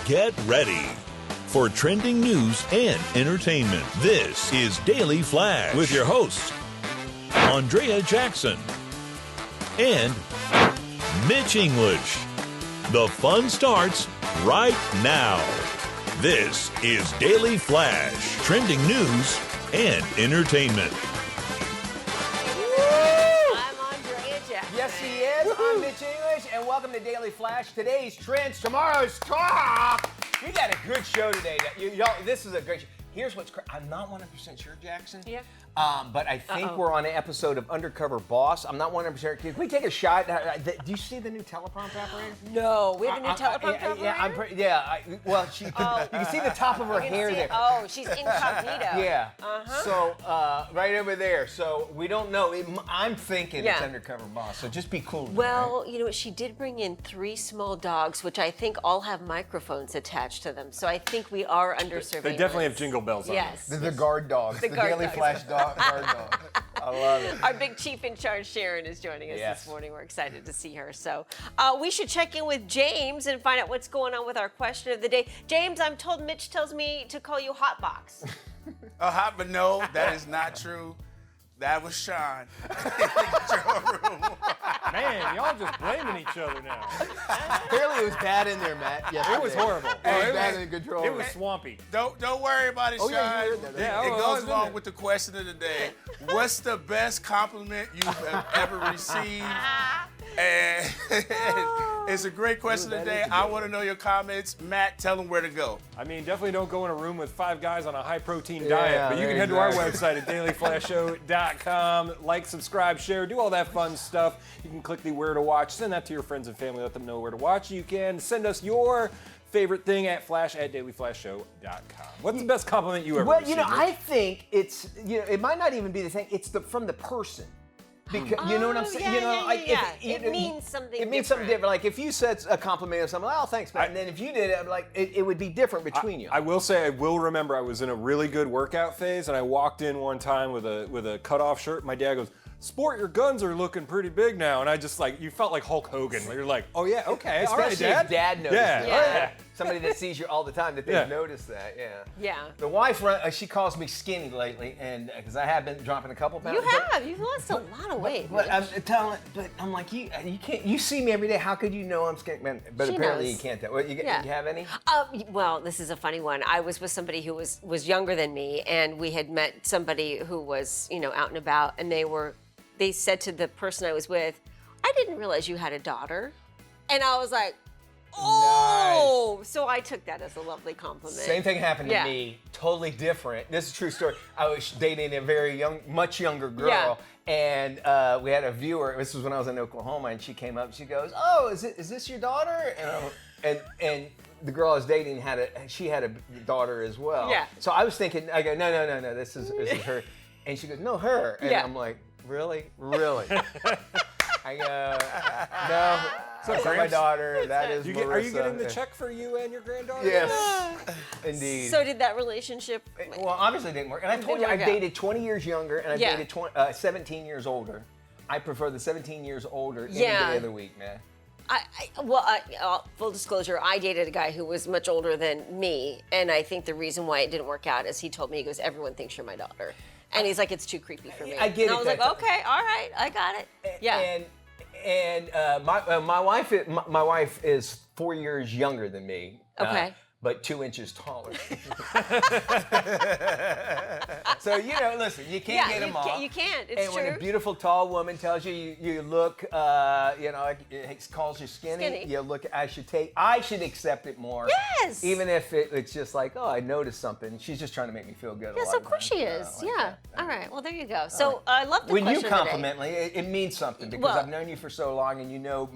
Get ready for trending news and entertainment. This is Daily Flash with your hosts, Andrea Jackson and Mitch English. The fun starts right now. This is Daily Flash, trending news and entertainment. I'm Andrea Jackson. Yes, he is. I'm Mitch English, and welcome to Daily Flash. Today's trends, tomorrow's talk. We got a good show today. Y'all, this is a great show. Here's what's crazy. I'm not 100% sure, Jackson. Yeah. But I think we're on an episode of Undercover Boss. I'm not 100% sure. Can we take a shot? Do you see the new teleprompter operator? No, we have a new teleprompter operator? Well, you can see the top of her hair there. Oh, she's incognito. Yeah. So right over there. So we don't know. I'm thinking it's Yeah. Undercover Boss. So just be cool. Well, you know, she did bring in 3 small dogs, which I think all have microphones attached to them. So I think we are under surveillance. They definitely have jingle bells on them. Yes. They're the guard dogs. The guard Daily dogs. Flash guard dog. I love it. Our big chief in charge, Sharon, is joining us Yes. this morning. We're excited to see her. So we should check in with James and find out what's going on with our question of the day. James, I'm told Mitch tells me to call you Hotbox. But no, that is not true. That was Sean in the control room. Man, y'all just blaming each other now. Apparently it was bad in there, Matt. Yes, It was horrible. It was It bad was- in the control It room. was swampy. Don't worry about it, Oh, Sean. yeah, you heard that. Yeah, It I was goes in along there. with the question of the day. What's the best compliment you've ever received? And it's a great question Ooh, that today. is a I good want to know your comments. Matt, tell them where to go. I mean, definitely don't go in a room with 5 guys on a high-protein Yeah, diet, but you can head to our exactly. website at dailyflashshow.com. Like, subscribe, share, do all that fun stuff. You can click the where to watch, send that to your friends and family, let them know where to watch. You can send us your favorite thing at flash@dailyflashshow.com. What's the best compliment you ever Well, received? you know, I think it's, it might not even be the thing. It's from the person. Because you know what I'm saying? It means something It means something different. different. Like if you said a compliment or something, oh, thanks, man. And then if you did it, I'm like, it would be different between you. I will say, I will remember I was in a really good workout phase, and I walked in one time with a cutoff shirt. My dad goes, "Sport, your guns are looking pretty big now." And I just you felt like Hulk Hogan. You're like, "Oh yeah, okay, all right, Especially Dad." if Dad noticed Yeah. it. Yeah. Somebody that sees you all the time that they've Yeah. noticed that. Yeah. Yeah. The wife, she calls me skinny lately, and because I have been dropping a couple pounds. You have. You've lost a lot of weight. But Mitch. I'm like, you can't. You see me every day. How could you know I'm skinny? Man, but She apparently knows. you can't tell. Well, you have any? Well, this is a funny one. I was with somebody who was younger than me, and we had met somebody who was, out and about, and they said to the person I was with, "I didn't realize you had a daughter," and I was like, "Oh!" So I took that as a lovely compliment. Same thing happened to Yeah. me. Totally different. This is a true story. I was dating a very young, much younger girl, Yeah. and we had a viewer. This was when I was in Oklahoma, and she came up. She goes, "Oh, is this your daughter?" And the girl I was dating had a daughter as well. Yeah. So I was thinking, I go, no, this is her, and she goes, "No, her," and Yeah. I'm like, really? I go, no. That's not my daughter. That is Are you Marissa. getting the check for you and your granddaughter? Yes, indeed. So did that relationship? Well, obviously it didn't work. And I told you, Didn't I've work out. dated 20 years younger, and I've Yeah. dated 17 years older. I prefer the 17 years older any Yeah. day of the week, man. Full disclosure, I dated a guy who was much older than me, and I think the reason why it didn't work out is he told me, he goes, "Everyone thinks you're my daughter." And he's like, "It's too creepy for me." I get and it I was like, that- "Okay, all right, I got it." Yeah. And my wife is 4 years younger than me. Okay. But 2 inches taller. So listen, you can't get them all. You can't. It's And true. when a beautiful tall woman tells you look, it calls you skinny, you look. I should accept it more. Yes. Even if it's just like, oh, I noticed something. She's just trying to make me feel good. Yes, a lot of course times. she I is. don't like Yeah. that. All right. Well, there you go. So I love the When you question of the day. compliment me, it means something because Well, I've known you for so long, and you know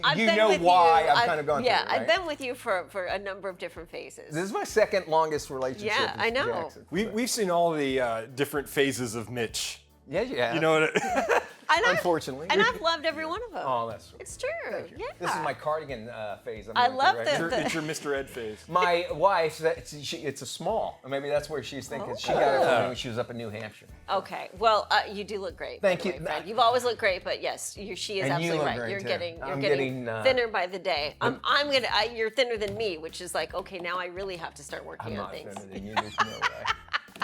I've been with why you. I've kind of gone through it. I've right? been with you for a number of different phases. This is my second longest relationship. Yeah, with I know. Jackson. We've seen all the different phases of Mitch. Yeah, you have. You know what? unfortunately. And I've loved every one of them. Oh, that's sweet. It's true. Yeah. This is my cardigan phase. I'm I going love through the- right now. It's your Mr. Ed phase. My wife, it's a small. Maybe that's where she's thinking. She got it from me when she was up in New Hampshire. Okay. Well, you do look great. Thank by the you. way, Fred. You've always looked great, but yes, she is And you absolutely look right. great, You're too. getting I'm getting getting, thinner by the day. You're thinner than me, which is like, okay, now I really have to start working I'm on not things. thinner than you. There's no way.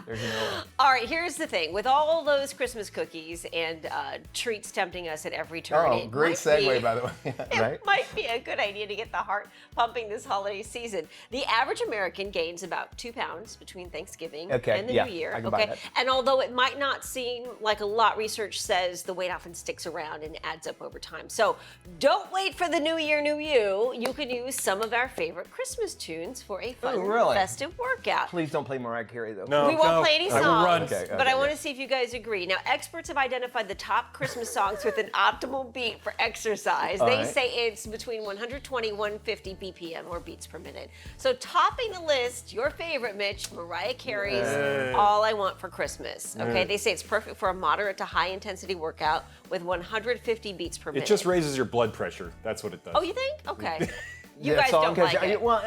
There's no way. All right, here's the thing. With all those Christmas cookies and treats tempting us at every turn, Oh, it great might segue, be- by the way. It Right? might be a good idea to get the heart pumping this holiday season. The average American gains about 2 pounds between Thanksgiving Okay, and the yeah, New Year. I can buy that. And although it might not seem like a lot, research says the weight often sticks around and adds up over time. So don't wait for the New Year, New You. You can use some of our favorite Christmas tunes for a fun, really? festive workout. Please don't play Mariah Carey, though. No, We won't play any I will songs, run. Okay, but I okay, want yeah. to see if you guys agree. Now, experts have identified the top Christmas songs with an optimal beat for exercise. All They right. say it's between 120, 150 BPM or beats per minute. So, topping the list, your favorite, Mitch, Mariah Carey's "All I Want for Christmas." Okay, they say it's perfect for a moderate to high intensity workout with 150 beats per minute. It just raises your blood pressure. That's what it does. Oh, you think? Okay. You That guys song, don't 'cause like it. Well,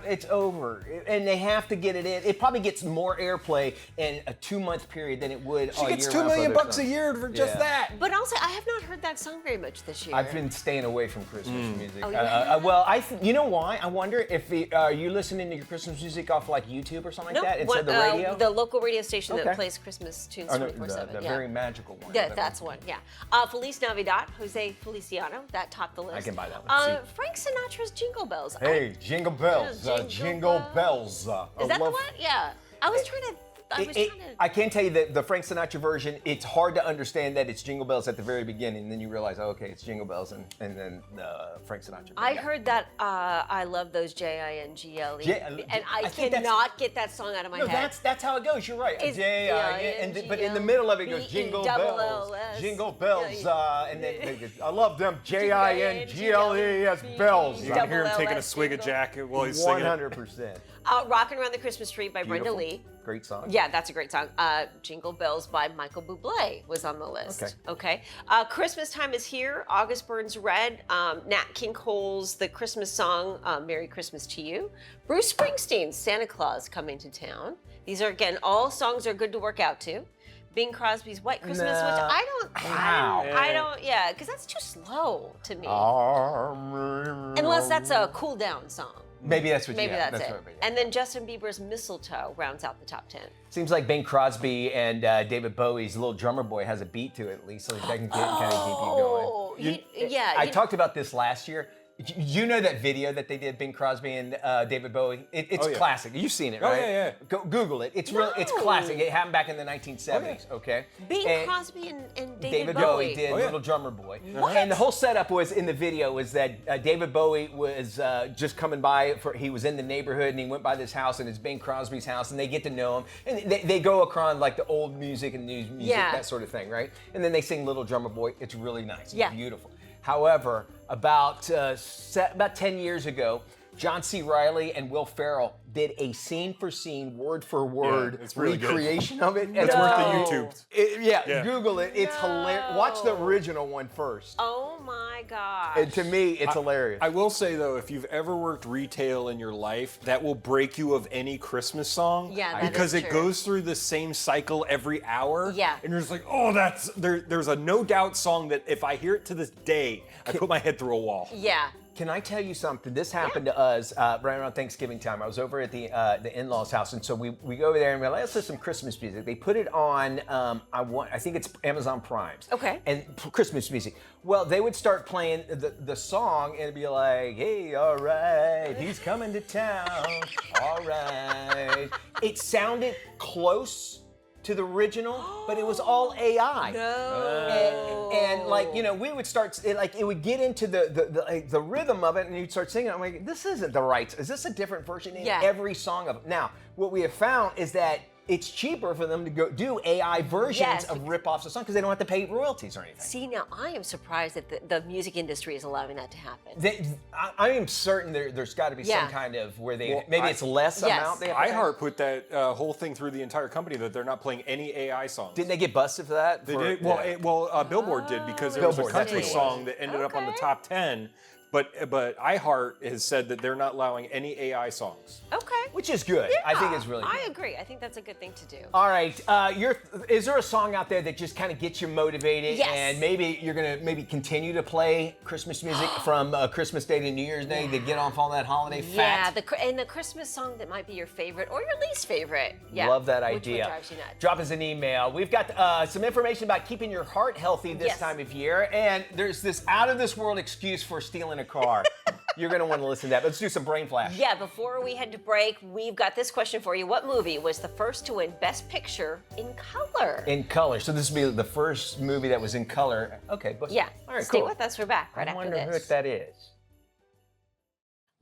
it's over, and they have to get it in. It probably gets more airplay in a 2-month period than it would. She all gets year $2 round for million other bucks a songs. year for just Yeah. that. But also, I have not heard that song very much this year. I've been staying away from Christmas music. Oh, you have? Well, you know why? I wonder if you listening to your Christmas music off like YouTube or something like that instead of the radio. The local radio station that Okay. plays Christmas tunes Oh, no, 24/7. the yeah. very magical one. Yeah, that's one. Yeah. Feliz Navidad, Jose Feliciano. That topped the list. I can buy that one. Frank Sinatra's Jingle Bells. Hey, jingle bells, Yeah, jingle bells. Is that the one? Yeah. I was trying to. I can tell you that the Frank Sinatra version, it's hard to understand that it's Jingle Bells at the very beginning. Then you realize, oh, okay, it's Jingle Bells, and then Frank Sinatra. I heard that I love those Jingle, and I think that's- cannot get that song out of my No, head. that's how it goes. You're right. It's But in the middle of it goes Jingle Bells, J-I-N-G-L-E-S. Jingle Bells, Yeah, and then I love them Jingle bells. You can hear him taking a Jingle. swig of Jack while he's singing. 100%. Rockin' Around the Christmas Tree by Brenda Beautiful. Lee. Great song. Yeah, that's a great song. Jingle Bells by Michael Bublé was on the list. Okay. Christmas Time is Here, August Burns Red, Nat King Cole's The Christmas Song, Merry Christmas to You, Bruce Springsteen's Santa Claus Coming to Town. These are, again, all songs are good to work out to. Bing Crosby's White Christmas, which Nah. I don't, yeah, because that's too slow to me. Unless that's a cool down song. Maybe that's what. Maybe yeah, that's it. What, yeah. And then Justin Bieber's Mistletoe rounds out the top 10. Seems like Bing Crosby and David Bowie's Little Drummer Boy has a beat to it at least, so that can kind of keep you going. I talked about this last year. You know that video that they did, Bing Crosby and David Bowie? It's classic. You've seen it, right? yeah. Go Google it. It's real. It's classic. It happened back in the 1970s. Okay. Bing And Crosby and David Bowie did Little Drummer Boy. And the whole setup was in the video was that David Bowie was just coming by. He was in the neighborhood and he went by this house and it's Bing Crosby's house and they get to know him. And they go across like the old music and new music, that sort of thing, right? And then they sing Little Drummer Boy. It's really nice. It's beautiful. However, about 10 years ago, John C. Reilly and Will Ferrell did a scene-for-scene, word-for-word it's really good. recreation of it. It's worth the YouTube. Yeah, Google it. It's hilarious. Watch the original one first. Oh my gosh. And to me, it's hilarious. I will say though, if you've ever worked retail in your life, that will break you of any Christmas song. Yeah, that because is it true. goes through the same cycle every hour. Yeah. And you're just like, oh, there's a no doubt song that if I hear it to this day, I put my head through a wall. Yeah. Can I tell you something? This happened to us right around Thanksgiving time. I was over at the in-laws' house, and so we go over there and we're like, let's listen to some Christmas music. They put it on, I think it's Amazon Prime's. Okay. And Christmas music. Well, they would start playing the song, and it'd be like, hey, all right, he's coming to town, all right. It sounded close to the original, but it was all AI. No. And like, you know, we would start, it would get into the rhythm of it, and you'd start singing. I'm like, this isn't the right, is this a different version in every song of it? Now, what we have found is that it's cheaper for them to go do AI versions Yes, of rip-offs of songs because they don't have to pay royalties or anything. See, now I am surprised that the music industry is allowing that to happen. I am certain there's got to be some kind of where they maybe it's less amount. They have to pay. iHeart put that whole thing through the entire company that they're not playing any AI songs. Didn't they get busted for that? They did. Well, Billboard did because there was a Billboard, country that's what it was. song that ended up on the top 10. But iHeart has said that they're not allowing any AI songs. Okay. Which is good. I think it's really good. I agree. I think that's a good thing to do. All right, is there a song out there that just kind of gets you motivated, Yes. and maybe you're gonna continue to play Christmas music from Christmas Day to New Year's Day to get off all that holiday fat? Yeah, and the Christmas song that might be your favorite or your least favorite. Yeah. Love that Which idea. one drives you nuts? Drop us an email. We've got some information about keeping your heart healthy this Yes. time of year, and there's this out of this world excuse for stealing a car. You're gonna want to listen to that. Let's do some brain flash. Yeah, before we head to break, we've got this question for you. What movie was the first to win Best Picture in color? In color. So this will be the first movie that was in color. Okay, but Yeah. all right, Stay cool. with us. We're back right I after wonder this. who that is.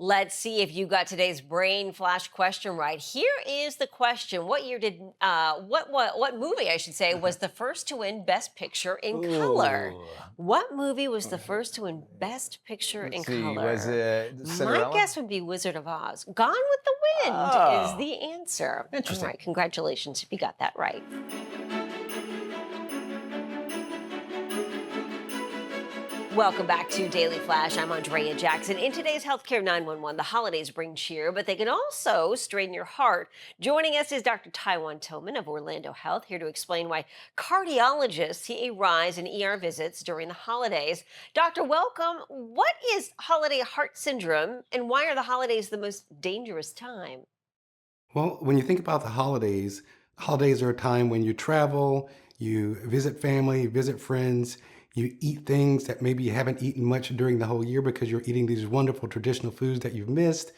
Let's see if you got today's brain flash question right. Here is the question: what year did what movie I should say was the first to win Best Picture in color? What movie was the first to win Best Picture in color? Was it Cinderella? My guess would be Wizard of Oz. Gone with the Wind Oh. is the answer. Interesting. All right, congratulations if you got that right. Welcome back to Daily Flash. I'm Andrea Jackson. In today's Healthcare 911, the holidays bring cheer, but they can also strain your heart. Joining us is Dr. Taiwan Tillman of Orlando Health, here to explain why cardiologists see a rise in ER visits during the holidays. Doctor, welcome. What is holiday heart syndrome, and why are the holidays the most dangerous time? Well, when you think about the holidays are a time when you travel, you visit family, visit friends, you eat things that maybe you haven't eaten much during the whole year because you're eating these wonderful traditional foods that you've missed.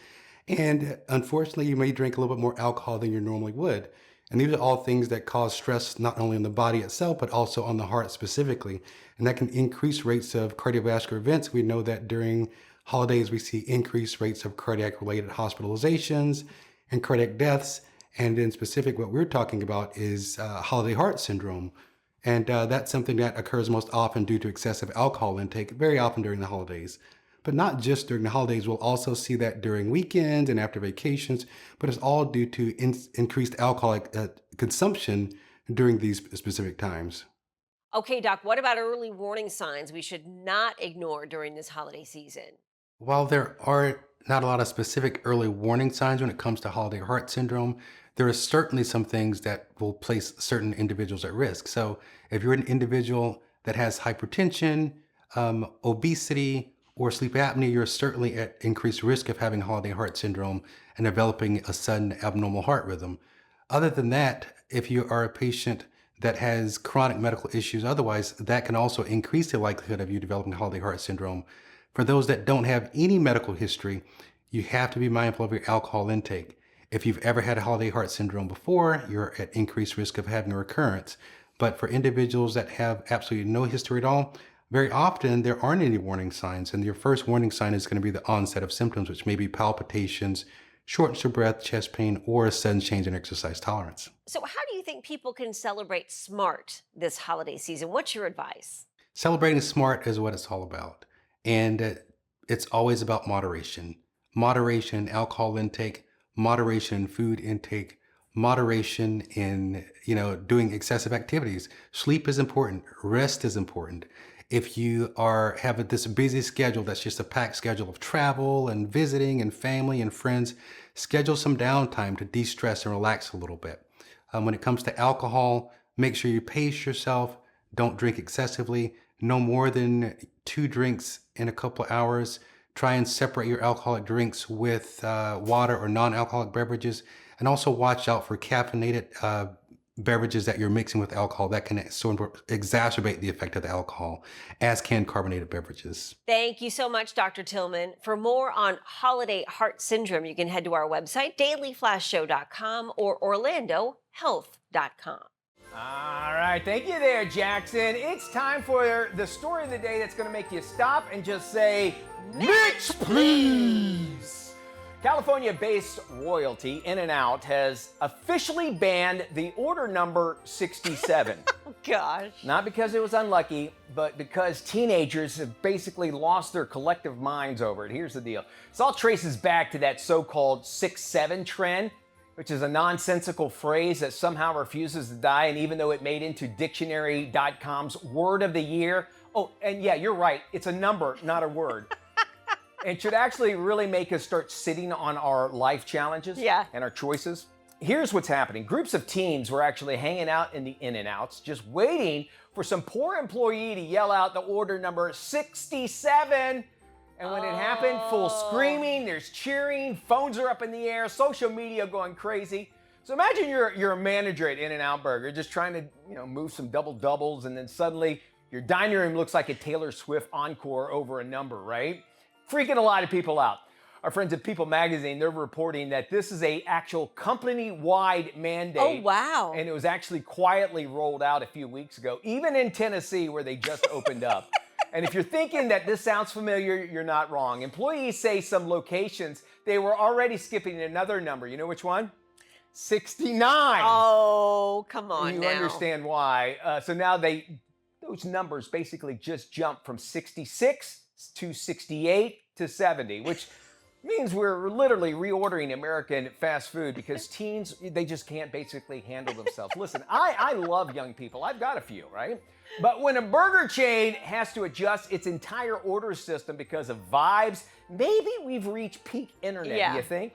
And unfortunately, you may drink a little bit more alcohol than you normally would. And these are all things that cause stress not only on the body itself, but also on the heart specifically. And that can increase rates of cardiovascular events. We know that during holidays, we see increased rates of cardiac-related hospitalizations and cardiac deaths. And in specific, what we're talking about is holiday heart syndrome. And that's something that occurs most often due to excessive alcohol intake, very often during the holidays. But not just during the holidays, we'll also see that during weekends and after vacations, but it's all due to increased alcoholic consumption during these specific times. Okay, Doc, what about early warning signs we should not ignore during this holiday season? While there are not a lot of specific early warning signs when it comes to holiday heart syndrome, there are certainly some things that will place certain individuals at risk. So if you're an individual that has hypertension, obesity, or sleep apnea, you're certainly at increased risk of having holiday heart syndrome and developing a sudden abnormal heart rhythm. Other than that, if you are a patient that has chronic medical issues otherwise, that can also increase the likelihood of you developing holiday heart syndrome. For those that don't have any medical history, you have to be mindful of your alcohol intake. If you've ever had a holiday heart syndrome before, you're at increased risk of having a recurrence. But for individuals that have absolutely no history at all, very often there aren't any warning signs. And your first warning sign is going to be the onset of symptoms, which may be palpitations, shortness of breath, chest pain, or a sudden change in exercise tolerance. So how do you think people can celebrate smart this holiday season? What's your advice? Celebrating smart is what it's all about. And it's always about moderation. Moderation in alcohol intake, moderation in food intake, moderation in, doing excessive activities. Sleep is important. Rest is important. If you have this busy schedule that's just a packed schedule of travel and visiting and family and friends, schedule some downtime to de-stress and relax a little bit. When it comes to alcohol, make sure you pace yourself. Don't drink excessively. No more than 2 drinks in a couple of hours. Try and separate your alcoholic drinks with water or non-alcoholic beverages. And also watch out for caffeinated beverages that you're mixing with alcohol that can sort of exacerbate the effect of the alcohol, as can carbonated beverages. Thank you so much, Dr. Tillman. For more on holiday heart syndrome, you can head to our website, dailyflashshow.com or orlandohealth.com. All right, thank you there, Jackson. It's time for the story of the day that's going to make you stop and just say, Mitch, please. California-based royalty In-N-Out has officially banned the order number 67. Oh, gosh. Not because it was unlucky, but because teenagers have basically lost their collective minds over it. Here's the deal. This all traces back to that so-called 6-7 trend, which is a nonsensical phrase that somehow refuses to die, and even though it made into dictionary.com's word of the year, oh, and yeah, you're right, it's a number, not a word. It should actually really make us start sitting on our life challenges and our choices. Here's what's happening. Groups of teens were actually hanging out in the In-N-Outs, just waiting for some poor employee to yell out the order number 67. And when it happened, full screaming, there's cheering, phones are up in the air, social media going crazy. So imagine you're a manager at In-N-Out Burger, just trying to move some double doubles, and then suddenly your dining room looks like a Taylor Swift encore over a number, right? Freaking a lot of people out. Our friends at People Magazine, they're reporting that this is a actual company-wide mandate. Oh, wow. And it was actually quietly rolled out a few weeks ago, even in Tennessee where they just opened up. And if you're thinking that this sounds familiar, you're not wrong. Employees say some locations, they were already skipping another number. You know which one? 69. Oh, come on now. You understand why. So now those numbers basically just jumped from 66 to 68 to 70, which means we're literally reordering American fast food because teens, they just can't basically handle themselves. Listen, I love young people. I've got a few, right? But when a burger chain has to adjust its entire order system because of vibes, maybe we've reached peak internet, do you think?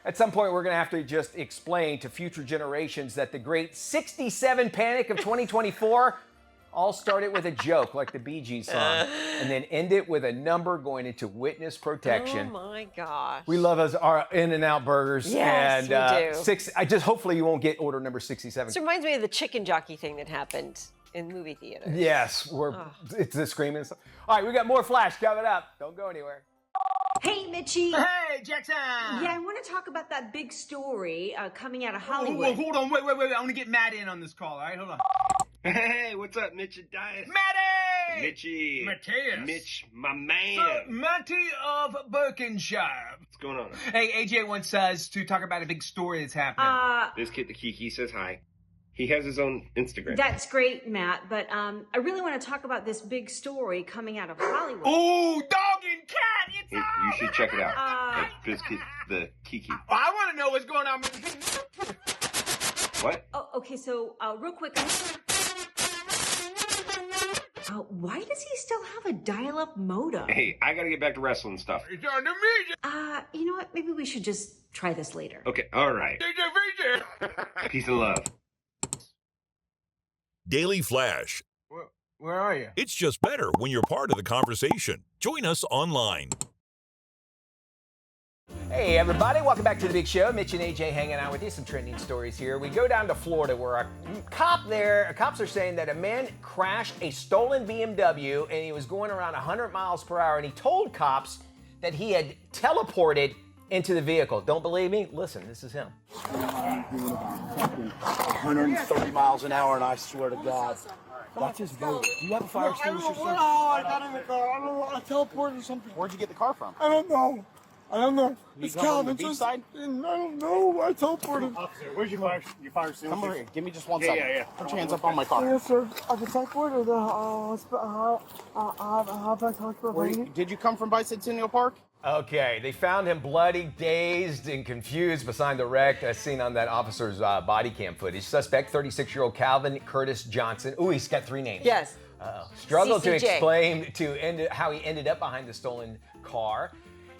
At some point, we're going to have to just explain to future generations that the great 67 panic of 2024 all started with a joke like the Bee Gees song and then ended with a number going into witness protection. Oh my gosh. We love our In-N-Out burgers. Yes, and, we do. Hopefully you won't get order number 67. This reminds me of the chicken jockey thing that happened in movie theaters. Yes, it's the screaming stuff. All right, we got more Flash coming up. Don't go anywhere. Hey, Mitchie. Hey, Jackson. Yeah, I want to talk about that big story coming out of Hollywood. Hold on, wait. I want to get Matt in on this call, all right? Hold on. Hey, what's up, Mitch and Dias? Matty! Mitchie. Mateus. Mitch, my man. Matty of Berkshire. What's going on? Hey, AJ wants us to talk about a big story that's happening. This kid, the Kiki, says hi. He has his own Instagram. That's great, Matt, but I really want to talk about this big story coming out of Hollywood. Ooh, dog and cat, it's You should check it out. This kid, the Kiki. I want to know what's going on. What? Oh, okay, so real quick. Why does he still have a dial-up modem? Hey, I gotta get back to wrestling stuff. It's on the music. You know what? Maybe we should just try this later. Okay, all right. Peace and love. Daily Flash. Where are you? It's just better when you're part of the conversation. Join us online. Hey everybody, welcome back to the big show. Mitch and AJ hanging out with you. Some trending stories here. We go down to Florida where cops are saying that a man crashed a stolen BMW and he was going around 100 miles per hour, and he told cops that he had teleported into the vehicle. Don't believe me? Listen, this is him. 130 miles an hour, and I swear to God, that's his motor. Do you have a fire extinguisher? I got in the car. I don't know. I teleported or something. Where'd you get the car from? I don't know. You It's come from the Calvin. beach side? I don't know. I teleported. Officer, where's your fire extinguisher? Come over here. Give me just one second. Yeah. Put your hands up on my car. Yes, sir. I can teleport or how do I teleport? Did you come from Bicentennial Park? Okay, they found him bloody, dazed, and confused beside the wreck as seen on that officer's body cam footage. Suspect, 36-year-old Calvin Curtis Johnson. Ooh, he's got 3 names. Yes. Struggled to CCJ. explain how he ended up behind the stolen car.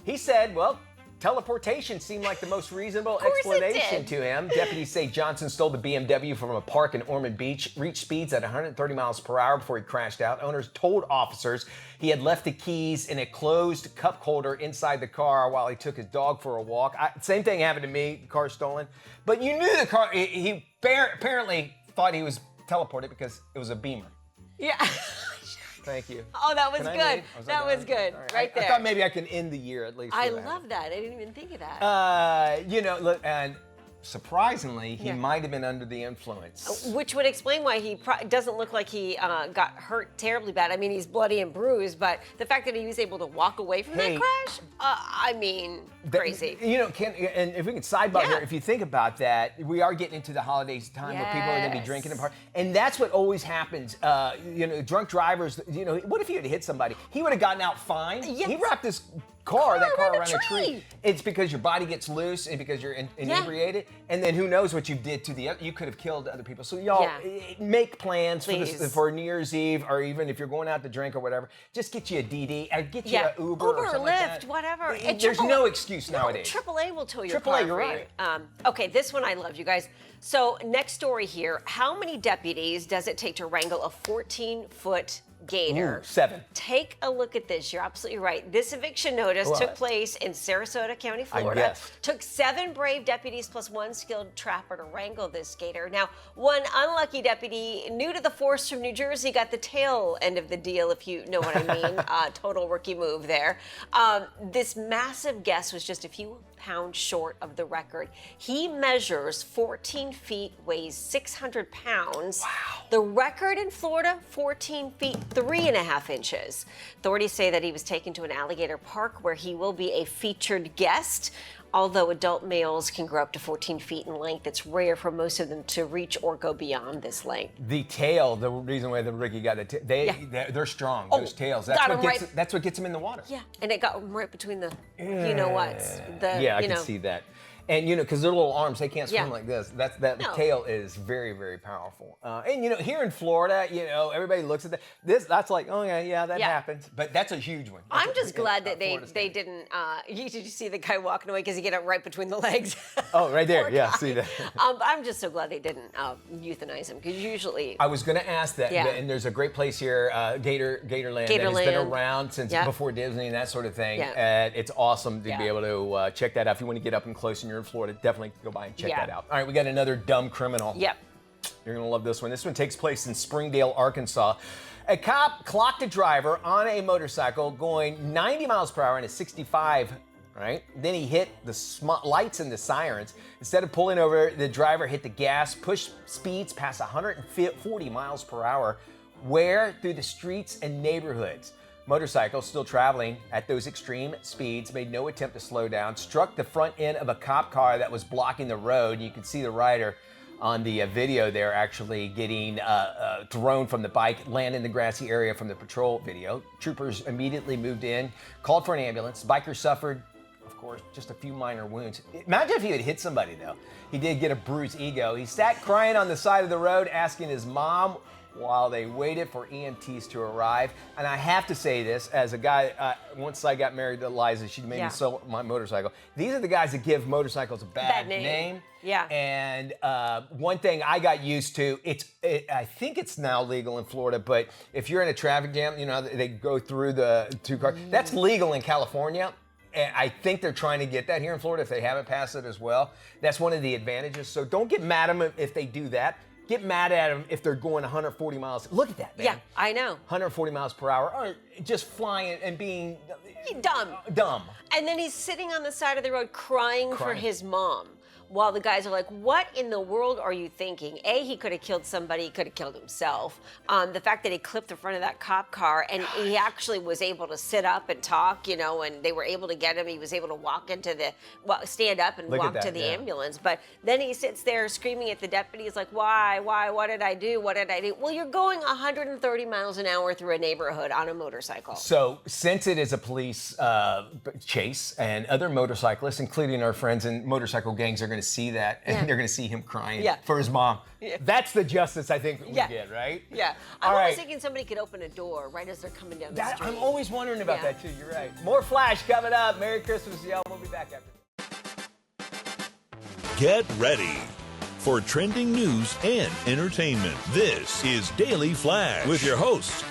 He said, well, teleportation seemed like the most reasonable course it explanation did. to him. Deputies say Johnson stole the BMW from a park in Ormond Beach, reached speeds at 130 miles per hour before he crashed out. Owners told officers he had left the keys in a closed cup holder inside the car while he took his dog for a walk. Same thing happened to me, car stolen. But you knew the car, he apparently thought he was teleported because it was a Beamer. Yeah. Thank you. Oh, that was Can I good. leave? That was good. Right there. I thought maybe I could end the year at least. I with that. love that. I didn't even think of that. Look, and surprisingly, he might have been under the influence. Which would explain why he doesn't look like he got hurt terribly bad. I mean, he's bloody and bruised, but the fact that he was able to walk away from that crash, I mean, crazy. You know, and if we can sidebar here, if you think about that, we are getting into the holidays time where people are going to be drinking and partying, and that's what always happens. You know, drunk drivers. You know, what if he had hit somebody? He would have gotten out fine. Yes. He wrapped his car around a tree. It's because your body gets loose and because you're inebriated, and then who knows what you did to the other. You could have killed other people. So y'all make plans for New Year's Eve, or even if you're going out to drink or whatever, just get you a DD, or get you an Uber or something Lyft, like that. whatever. There's no excuse nowadays. AAA will tow your AAA, car. you're right. Okay, this one I love, you guys. So next story here: how many deputies does it take to wrangle a 14-foot gator? 7. Take a look at this. You're absolutely right. This eviction notice took place in Sarasota County, Florida. Took 7 brave deputies plus 1 skilled trapper to wrangle this gator. Now, one unlucky deputy, new to the force from New Jersey, got the tail end of the deal, if you know what I mean. Total rookie move there. This massive guest was just a few pounds short of the record. He measures 14 feet, weighs 600 pounds. Wow. The record in Florida, 14 feet, 3.5 inches. Authorities say that he was taken to an alligator park where he will be a featured guest. Although adult males can grow up to 14 feet in length, it's rare for most of them to reach or go beyond this length. The tail, the reason why the rookie got it, they're strong, those tails. That's what gets them in the water. Yeah, and it got them right between the, you know what? I can see that. And, you know, because their little arms, they can't swim like this. That tail is very, very powerful. And, you know, here in Florida, you know, everybody looks at that. That's like, oh, yeah, that happens. But that's a huge one. I'm just glad that they didn't, did you see the guy walking away because he got it right between the legs? Oh, right there. Yeah, see that. I'm just so glad they didn't euthanize him, because usually. I was going to ask that, and there's a great place here, Gatorland, that has been around since before Disney and that sort of thing. And it's awesome to be able to check that out. If you want to get up and close and you're in Florida, definitely go by and check that out. All right, we got another dumb criminal. Yep. You're going to love this one. This one takes place in Springdale, Arkansas. A cop clocked a driver on a motorcycle going 90 miles per hour in a 65, right? Then he hit the lights and the sirens. Instead of pulling over, the driver hit the gas, pushed speeds past 140 miles per hour, where through the streets and neighborhoods. Motorcycle, still traveling at those extreme speeds, made no attempt to slow down, struck the front end of a cop car that was blocking the road. You can see the rider on the video there actually getting thrown from the bike, land in the grassy area from the patrol video. Troopers immediately moved in, called for an ambulance. Biker suffered, of course, just a few minor wounds. Imagine if he had hit somebody, though. He did get a bruised ego. He sat crying on the side of the road, asking his mom while they waited for EMTs to arrive. And I have to say this, as a guy, once I got married to Liza, she made me sell my motorcycle. These are the guys that give motorcycles a bad name. Yeah. And one thing I got used to, I think it's now legal in Florida, but if you're in a traffic jam, you know, they go through the 2 cars. That's legal in California. And I think they're trying to get that here in Florida if they haven't passed it as well. That's one of the advantages. So don't get mad at them if they do that. Get mad at them if they're going 140 miles. Look at that, man. Yeah, I know. 140 miles per hour, or just flying and being dumb. And then he's sitting on the side of the road crying. For his mom. While the guys are like, what in the world are you thinking? A, he could have killed somebody, he could have killed himself. The fact that he clipped the front of that cop car, and he actually was able to sit up and talk, you know, and they were able to get him. He was able to walk into stand up and walk to the ambulance. But then he sits there screaming at the deputies like, why, what did I do? Well, you're going 130 miles an hour through a neighborhood on a motorcycle. So since it is a police chase, and other motorcyclists, including our friends in motorcycle gangs, are going to see that, and they're going to see him crying for his mom. Yeah. That's the justice I think we get, right? Yeah. I'm always thinking somebody could open a door right as they're coming down the street. I'm always wondering about that too. You're right. More Flash coming up. Merry Christmas, y'all. We'll be back after. Get ready for trending news and entertainment. This is Daily Flash with your hosts,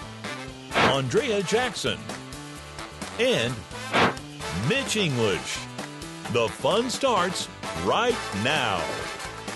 Andrea Jackson and Mitch English. The fun starts right now.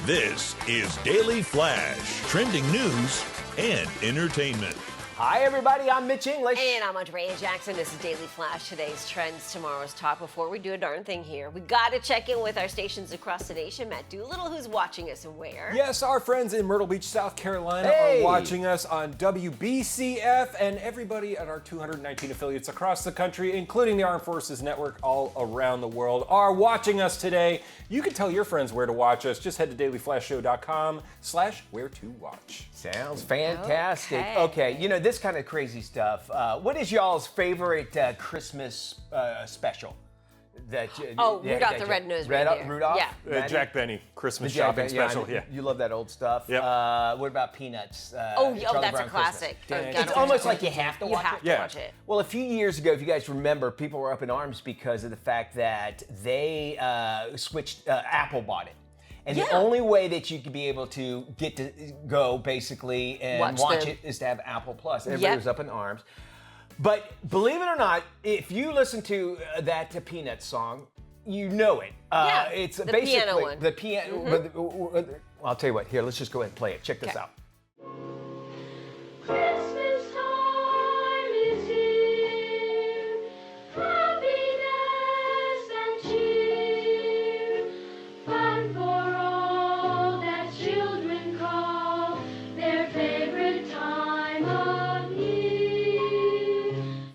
This is Daily Flash, trending news and entertainment. Hi, everybody. I'm Mitch English. And I'm Andrea Jackson. This is Daily Flash, today's trends, tomorrow's talk. Before we do a darn thing here, we got to check in with our stations across the nation. Matt Doolittle, who's watching us and where? Yes, our friends in Myrtle Beach, South Carolina Hey. are watching us on WBCF, and everybody at our 219 affiliates across the country, including the Armed Forces Network all around the world, are watching us today. You can tell your friends where to watch us. Just head to dailyflashshow.com/where-to-watch. Sounds fantastic. Okay. Okay, you know, this kind of crazy stuff. What is y'all's favorite Christmas special? Rudolph the Red-Nosed Reindeer. Rudolph? Yeah. Maddie? Jack Benny, Christmas The Jack shopping Benny, special. Yeah. You love that old stuff. Yep. What about Peanuts? That's Charlie a Brown classic. Christmas? Oh, It's almost like you have to watch it. You have to watch it. Well, a few years ago, if you guys remember, people were up in arms because of the fact that they switched, Apple bought it. And the only way that you could be able to get to go, basically, and watch it is to have Apple Plus. Everybody was up in arms. But believe it or not, if you listen to that Peanuts song, you know it. It's the basically piano one. the piano. I'll tell you what. Here, let's just go ahead and play it. Check this out. Christmas time is here, happiness and cheer, fun for all that children call their favorite time of year.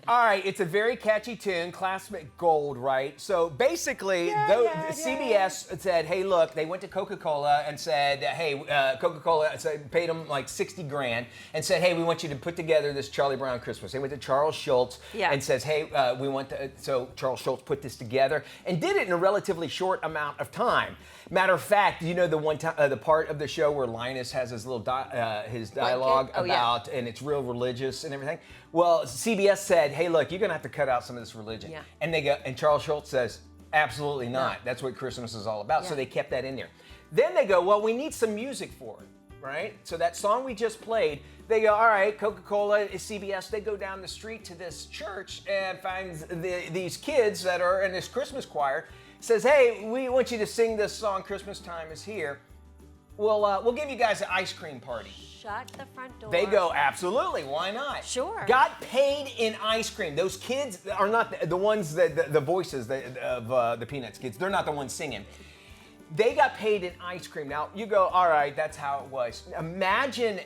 All right, it's a very catchy tune, classic gold, right? So basically, CBS said, hey, look, they went to Coca-Cola and said, hey, Coca-Cola paid them like 60 grand and said, hey, we want you to put together this Charlie Brown Christmas. They went to Charles Schultz and says, hey, we want to, so Charles Schultz put this together and did it in a relatively short amount of time. Matter of fact, you know the one time, the part of the show where Linus has his little his dialogue about, and it's real religious and everything. Well, CBS said, hey, look, you're gonna have to cut out some of this religion. Yeah. And they go, and Charles Schultz says, absolutely not. That's what Christmas is all about. So they kept that in there. Then they go, well, we need some music for it, right? So that song we just played, they go, all right, Coca-Cola, CBS, they go down the street to this church and find these kids that are in this Christmas choir, says, hey, we want you to sing this song, Christmas Time is Here. We'll give you guys an ice cream party. Shut the front door. They go, absolutely, why not? Sure. Got paid in ice cream. Those kids are not the ones, the voices of the Peanuts kids, they're not the ones singing. They got paid in ice cream. Now, you go, all right, that's how it was. Imagine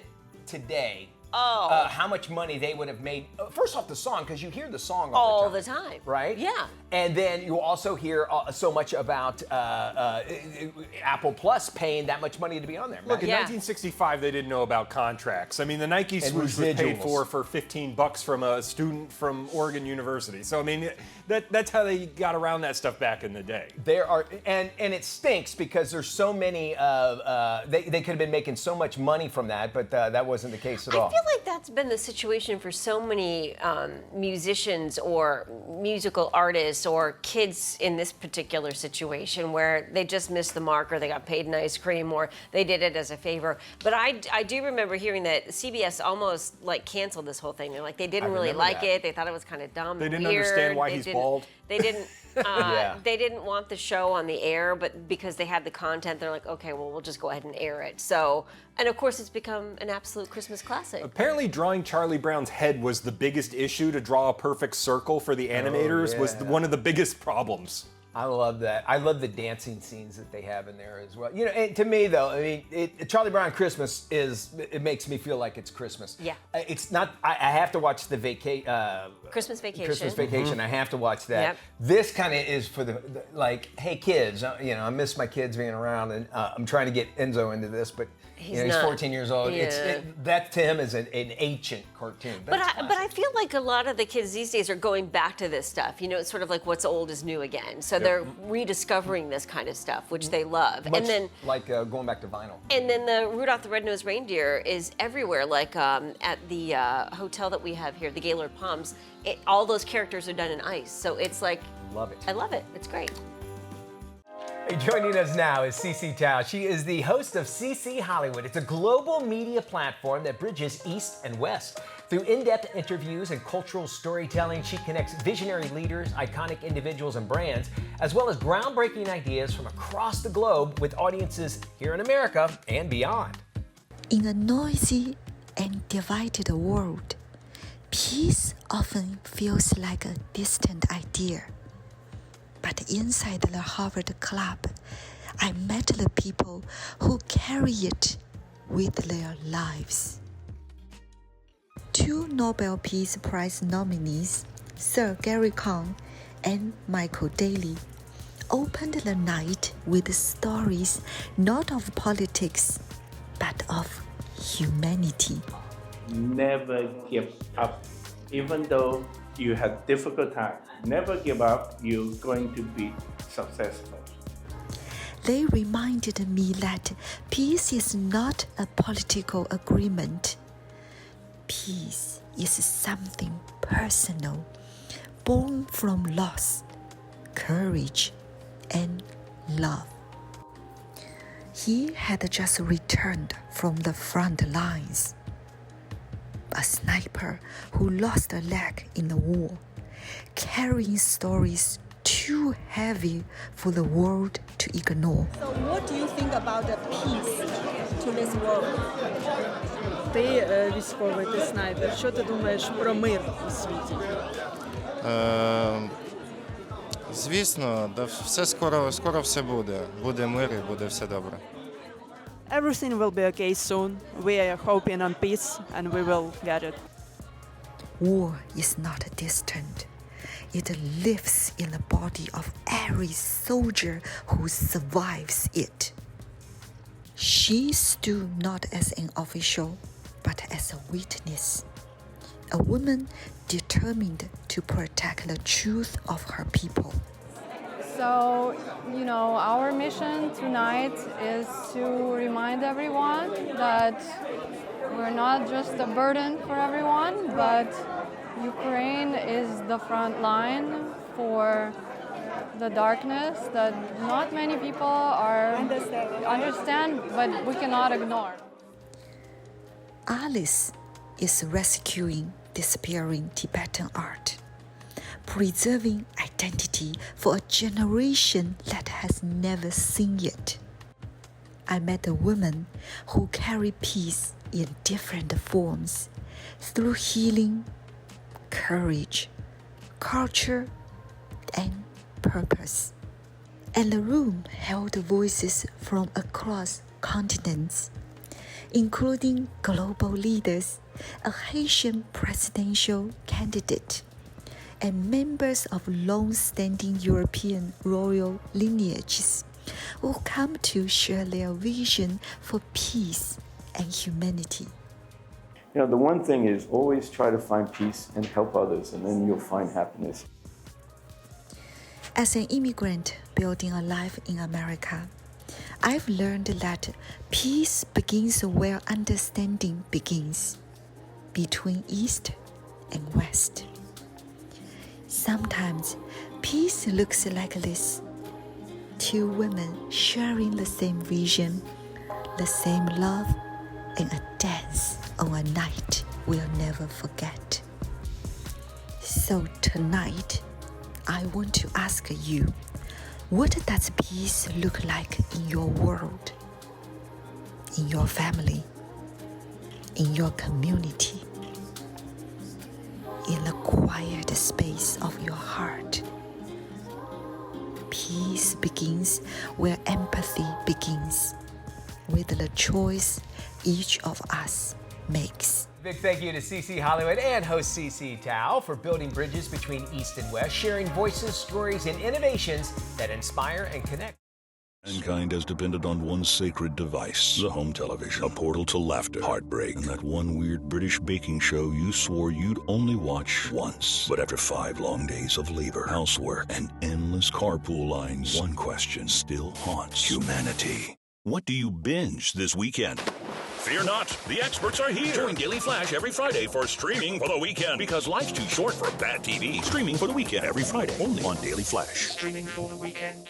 today how much money they would have made. First off, the song, because you hear the song all the time. Right? Yeah. And then you also hear so much about Apple Plus paying that much money to be on there. Look, in 1965, they didn't know about contracts. I mean, the Nike swoosh was paid for $15 from a student from Oregon University. So, I mean, that's how they got around that stuff back in the day. There are, and it stinks because there's so many, they could have been making so much money from that, but that wasn't the case at all. I feel like that's been the situation for so many musicians or musical artists or kids in this particular situation where they just missed the mark or they got paid in ice cream or they did it as a favor. But I do remember hearing that CBS almost like canceled this whole thing. They're like, they didn't really like it. They thought it was kind of dumb. They didn't weird. understand why he's bald. They didn't. They didn't want the show on the air, but because they had the content, they're like, okay, well, we'll just go ahead and air it. So, and of course, it's become an absolute Christmas classic. Apparently, drawing Charlie Brown's head was the biggest issue. To draw a perfect circle for the animators was one of the biggest problems. I love that. I love the dancing scenes that they have in there as well. You know, and to me though, I mean, Charlie Brown Christmas it makes me feel like it's Christmas. Yeah. It's not. I have to watch the Christmas Vacation. Christmas Vacation. Mm-hmm. I have to watch that. Yep. This kind of is for the like, hey kids, you know, I miss my kids being around, and I'm trying to get Enzo into this, but he's 14 years old. Yeah. That to him is an ancient cartoon. But I feel like a lot of the kids these days are going back to this stuff. You know, it's sort of like what's old is new again. So they're rediscovering this kind of stuff, which they love. Much and then like going back to vinyl. And then the Rudolph the Red-Nosed Reindeer is everywhere. Like at the hotel that we have here, the Gaylord Palms, all those characters are done in ice. So it's like, love it. I love it. It's great. Joining us now is CC Tao. She is the host of CC Hollywood. It's a global media platform that bridges East and West. Through in-depth interviews and cultural storytelling, she connects visionary leaders, iconic individuals and brands, as well as groundbreaking ideas from across the globe with audiences here in America and beyond. In a noisy and divided world, Peace often feels like a distant idea. But inside the Harvard Club, I met the people who carry it with their lives. 2 Nobel Peace Prize nominees, Sir Gary Kahn and Michael Daly, opened the night with stories not of politics, but of humanity. Never give up. Even though you have difficult time, never give up, you're going to be successful. They reminded me that peace is not a political agreement. Peace is something personal, born from loss, courage, and love. He had just returned from the front lines. A sniper who lost a leg in the war, carrying stories too heavy for the world to ignore. So what do you think about the peace to this world? Ти військовий, ти снайпер. Що ти думаєш про мир у світі? Звісно, все скоро все буде. Буде мир і буде все добре. Everything will be okay soon. We are hoping on peace and we will get it. War is not distant. It lives in the body of every soldier who survives it. She stood not as an official, but as a witness. A woman determined to protect the truth of her people. So, our mission tonight is to remind everyone that we're not just a burden for everyone, but Ukraine is the front line for the darkness that not many people understand, but we cannot ignore. Alice is rescuing disappearing Tibetan art, preserving identity for a generation that has never seen it. I met a woman who carried peace in different forms through healing, courage, culture, and purpose. And the room held voices from across continents, including global leaders, a Haitian presidential candidate, and members of long-standing European royal lineages who come to share their vision for peace and humanity. The one thing is always try to find peace and help others, and then you'll find happiness. As an immigrant building a life in America, I've learned that peace begins where understanding begins, between East and West. Sometimes peace looks like this: 2 women sharing the same vision, the same love, and a dance on a night we'll never forget. So tonight, I want to ask you, what does peace look like in your world, in your family, in your community, in the quiet space of your heart? Peace begins where empathy begins, with the choice each of us makes. Big thank you to CC Hollywood and host CC Tao for building bridges between East and West, sharing voices, stories, and innovations that inspire and connect. Mankind has depended on one sacred device, the home television, a portal to laughter, heartbreak, and that one weird British baking show you swore you'd only watch once. But after 5 long days of labor, housework, and endless carpool lines, one question still haunts humanity. What do you binge this weekend? Fear not, the experts are here. Join Daily Flash every Friday for Streaming for the Weekend. Because life's too short for bad TV. Streaming for the Weekend every Friday, only on Daily Flash. Streaming for the weekend.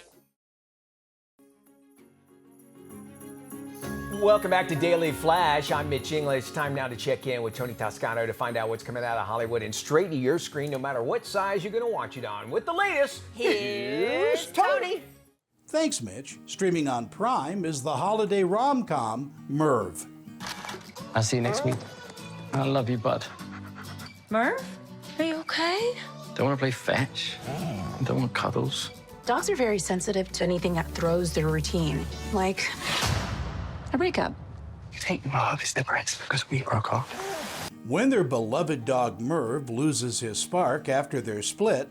Welcome back to Daily Flash. I'm Mitch English. Time now to check in with Tony Toscano to find out what's coming out of Hollywood and straight to your screen, no matter what size you're going to watch it on. With the latest, here's Tony. Thanks, Mitch. Streaming on Prime is the holiday rom-com Merv. I'll see you next week. I love you, bud. Merv, are you okay? Don't want to play fetch. Don't want cuddles. Dogs are very sensitive to anything that throws their routine, like a breakup. You think Merv is depressed because we broke up? When their beloved dog Merv loses his spark after their split,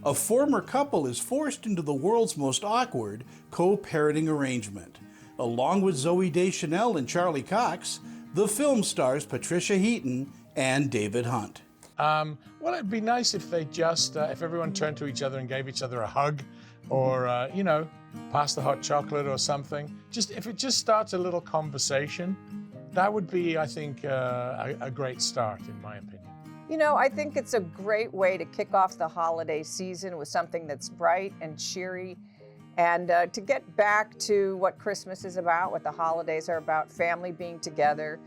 a former couple is forced into the world's most awkward co-parenting arrangement. Along with Zooey Deschanel and Charlie Cox, the film stars Patricia Heaton and David Hunt. Well, it'd be nice if they just, if everyone turned to each other and gave each other a hug, or, you know, passed the hot chocolate or something. If it just starts a little conversation, that would be, I think, a great start, in my opinion. You know, I think it's a great way to kick off the holiday season with something that's bright and cheery, and to get back to what Christmas is about, what the holidays are about, family being together,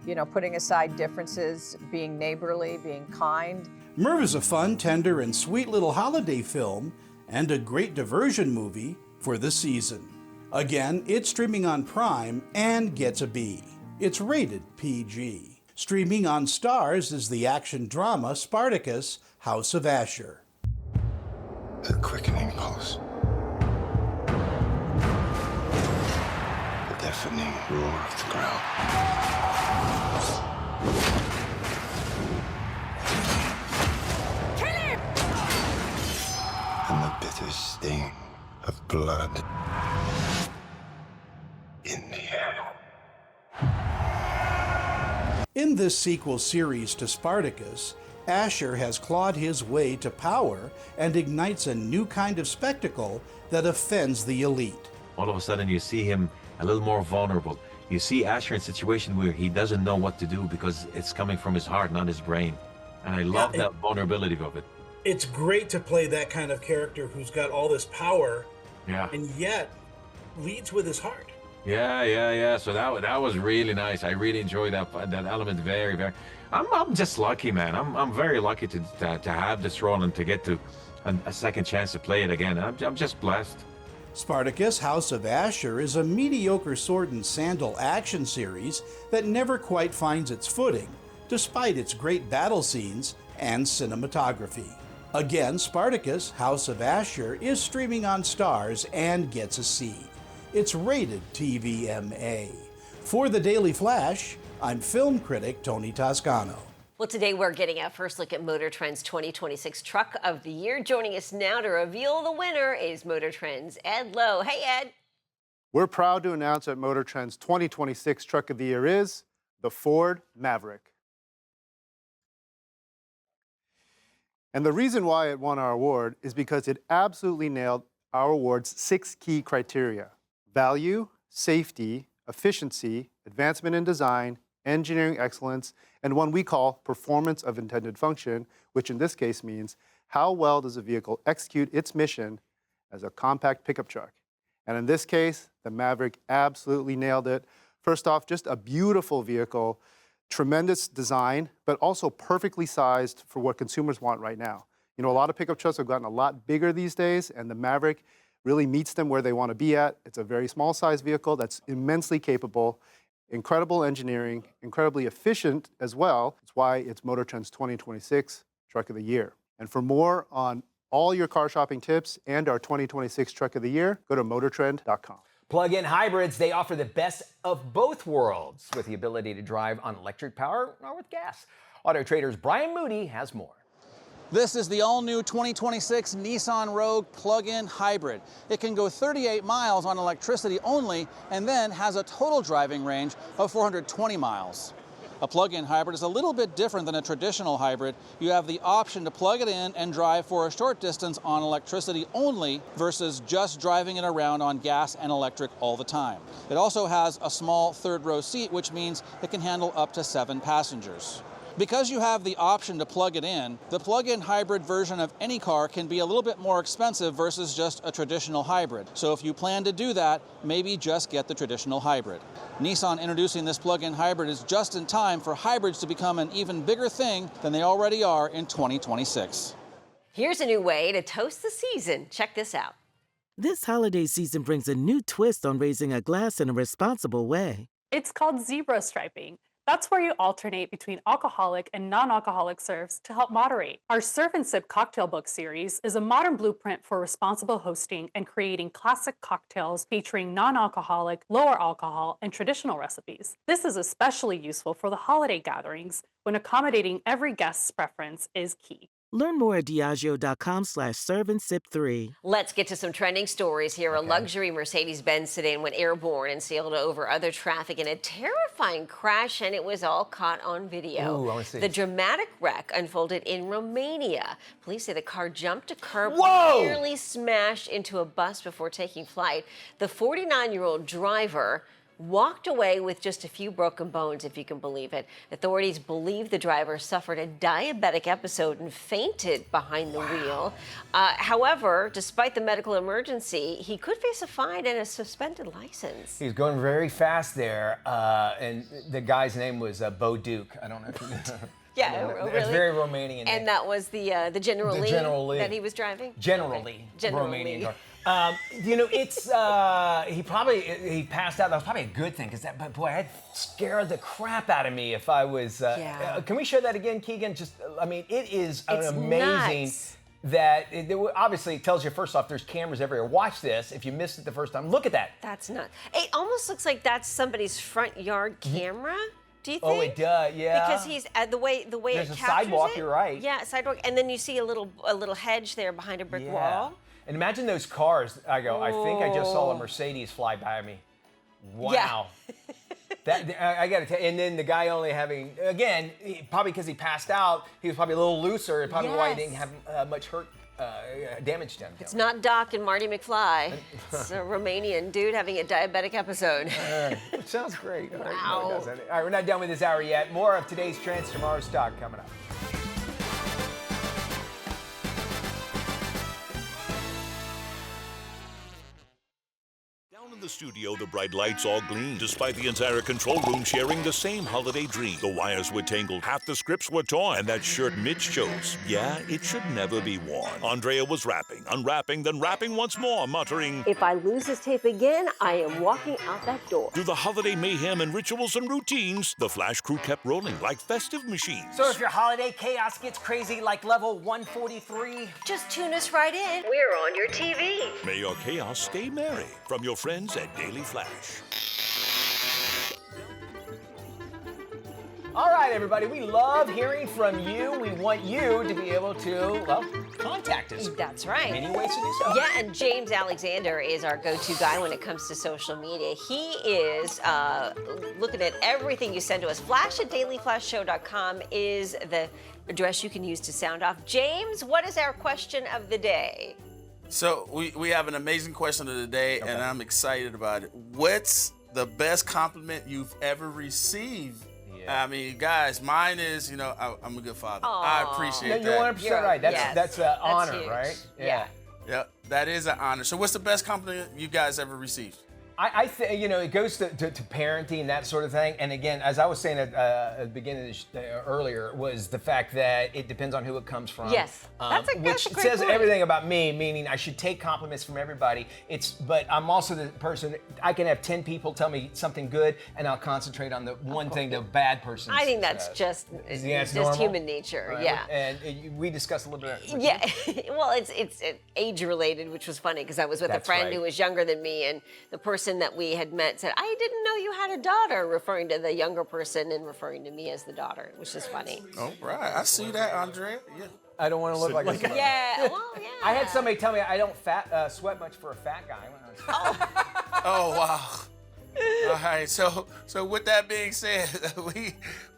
you know, putting aside differences, being neighborly, being kind. Merv is a fun, tender, and sweet little holiday film and a great diversion movie for the season. Again, it's streaming on Prime and gets a B. It's rated PG. Streaming on Starz is the action drama Spartacus, House of Asher. A quickening pulse. The deafening roar of the ground. Kill him! And the bitter sting of blood in the air. In this sequel series to Spartacus, Asher has clawed his way to power and ignites a new kind of spectacle that offends the elite. All of a sudden you see him a little more vulnerable. You see Asher in a situation where he doesn't know what to do because it's coming from his heart, not his brain. And I love that vulnerability of it. It's great to play that kind of character who's got all this power, and yet leads with his heart. Yeah. So that was really nice. I really enjoyed that element very. I'm just lucky, man. I'm very lucky to have this role and to get to a second chance to play it again. I'm just blessed. Spartacus, House of Asher is a mediocre sword and sandal action series that never quite finds its footing, despite its great battle scenes and cinematography. Again, Spartacus, House of Asher is streaming on Starz and gets a C. It's rated TVMA. For the Daily Flash, I'm film critic Tony Toscano. Well, today we're getting a first look at Motor Trend's 2026 Truck of the Year. Joining us now to reveal the winner is Motor Trend's Ed Lowe. Hey, Ed. We're proud to announce that Motor Trend's 2026 Truck of the Year is the Ford Maverick. And the reason why it won our award is because it absolutely nailed our award's 6 key criteria: value, safety, efficiency, advancement in design, engineering excellence, and one we call performance of intended function, which in this case means how well does a vehicle execute its mission as a compact pickup truck. And in this case, the Maverick absolutely nailed it. First off, just a beautiful vehicle, tremendous design, but also perfectly sized for what consumers want right now. You know, a lot of pickup trucks have gotten a lot bigger these days, and the Maverick really meets them where they want to be at. It's a very small size vehicle that's immensely capable, incredible engineering, incredibly efficient as well. It's why it's Motor Trend's 2026 Truck of the Year. And for more on all your car shopping tips and our 2026 Truck of the Year, go to motortrend.com. Plug-in hybrids, they offer the best of both worlds with the ability to drive on electric power or with gas. Auto Trader's Brian Moody has more. This is the all-new 2026 Nissan Rogue plug-in hybrid. It can go 38 miles on electricity only and then has a total driving range of 420 miles. A plug-in hybrid is a little bit different than a traditional hybrid. You have the option to plug it in and drive for a short distance on electricity only versus just driving it around on gas and electric all the time. It also has a small third-row seat, which means it can handle up to 7 passengers. Because you have the option to plug it in, the plug-in hybrid version of any car can be a little bit more expensive versus just a traditional hybrid. So if you plan to do that, maybe just get the traditional hybrid. Nissan introducing this plug-in hybrid is just in time for hybrids to become an even bigger thing than they already are in 2026. Here's a new way to toast the season. Check this out. This holiday season brings a new twist on raising a glass in a responsible way. It's called zebra striping. That's where you alternate between alcoholic and non-alcoholic serves to help moderate. Our Serve and Sip cocktail book series is a modern blueprint for responsible hosting and creating classic cocktails featuring non-alcoholic, lower alcohol, and traditional recipes. This is especially useful for the holiday gatherings when accommodating every guest's preference is key. Learn more at Diageo.com/serveandsip3. Let's get to some trending stories here. Okay. A luxury Mercedes-Benz sedan went airborne and sailed over other traffic in a terrifying crash, and it was all caught on video. Ooh, I want to see. The dramatic wreck unfolded in Romania. Police say the car jumped a curb, nearly smashed into a bus before taking flight. The 49-year-old driver walked away with just a few broken bones, if you can believe it. Authorities believe the driver suffered a diabetic episode and fainted behind the wheel. However, despite the medical emergency, he could face a fine and a suspended license. He was going very fast there, and the guy's name was Bo Duke. I don't know if you know. Yeah, really? It's very Romanian. And that was the General Lee that he was driving? General Lee. General Romanian Lee. car. It's he passed out. That was probably a good thing, because but boy, I'd scare the crap out of me if I was. Can we show that again, Keegan? It is amazing. Nuts. That obviously it tells you, first off, there's cameras everywhere. Watch this. If you missed it the first time, look at that. That's nuts. It almost looks like that's somebody's front yard camera. Do you think? Oh, it does, yeah. Because he's the way there's it a captures sidewalk. it. You're right. Yeah, sidewalk, and then you see a little hedge there behind a brick wall. And imagine those cars. I think I just saw a Mercedes fly by me. Wow. Yeah. I got to tell you. And then the guy only having, again, probably because he passed out, he was probably a little looser. Probably why he didn't have much damage done. It's not Doc and Marty McFly. It's a Romanian dude having a diabetic episode. It sounds great. Wow. No, it doesn't. All right, we're not done with this hour yet. More of today's trends, tomorrow's stock coming up. In the studio, the bright lights all gleam, despite the entire control room sharing the same holiday dream. The wires were tangled, half the scripts were torn, and that shirt Mitch chose, yeah, it should never be worn. Andrea was wrapping, unwrapping, then wrapping once more, muttering, "If I lose this tape again, I am walking out that door." Through the holiday mayhem and rituals and routines, the Flash crew kept rolling like festive machines. So if your holiday chaos gets crazy like level 143, just tune us right in. We're on your TV. May your chaos stay merry from your friends at Daily Flash. All right, everybody, we love hearing from you. We want you to be able to, contact us. That's right. Many ways to do so. Yeah, and James Alexander is our go-to guy when it comes to social media. He is looking at everything you send to us. Flash@dailyflashshow.com is the address you can use to sound off. James, what is our question of the day? So we have an amazing question of the day, and I'm excited about it. What's the best compliment you've ever received? I mean, guys, mine is, I'm a good father. Aww. I appreciate that. You're 100% right. That's an honor, huge. right? Yeah. Yeah, that is an honor. So what's the best compliment you guys ever received? I think, it goes to parenting, that sort of thing. And again, as I was saying at the beginning of earlier, was the fact that it depends on who it comes from. Yes, that's a which great says point. everything about me, meaning I should take compliments from everybody. But I'm also the person, I can have 10 people tell me something good, and I'll concentrate on the one thing the bad person I think that's says. just normal? human nature. Right. Yeah. And we discussed a little bit. Yeah, well, it's age related, which was funny because I was with a friend who was younger than me, and the person that we had met said, "I didn't know you had a daughter," referring to the younger person and referring to me as the daughter, which is funny. Oh, right. I see that, Andrea. Yeah. I don't want to look like a yeah. Well, yeah. I had somebody tell me I don't sweat much for a fat guy. Oh, wow. All right, so with that being said,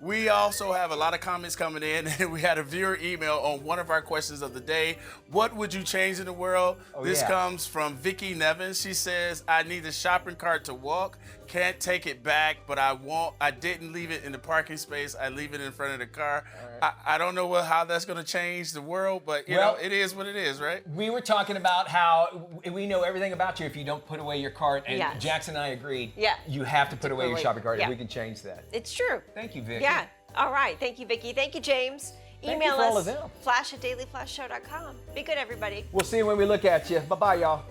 we also have a lot of comments coming in, and we had a viewer email on one of our questions of the day. What would you change in the world? This comes from Vicky Nevins. She says, "I need a shopping cart to walk. Can't take it back, but I didn't leave it in the parking space. I leave it in front of the car." Right. I don't know how that's going to change the world, but you know, it is what it is, right? We were talking about how we know everything about you if you don't put away your cart, and Jackson and I agreed. Yeah. You have to put away your shopping cart. Yeah. If we can change that. It's true. Thank you, Vicky. Yeah. All right. Thank you, Vicky. Thank you, James. Thank Email you for us. all of them. Flash@dailyflashshow.com. Be good, everybody. We'll see you when we look at you. Bye-bye, y'all.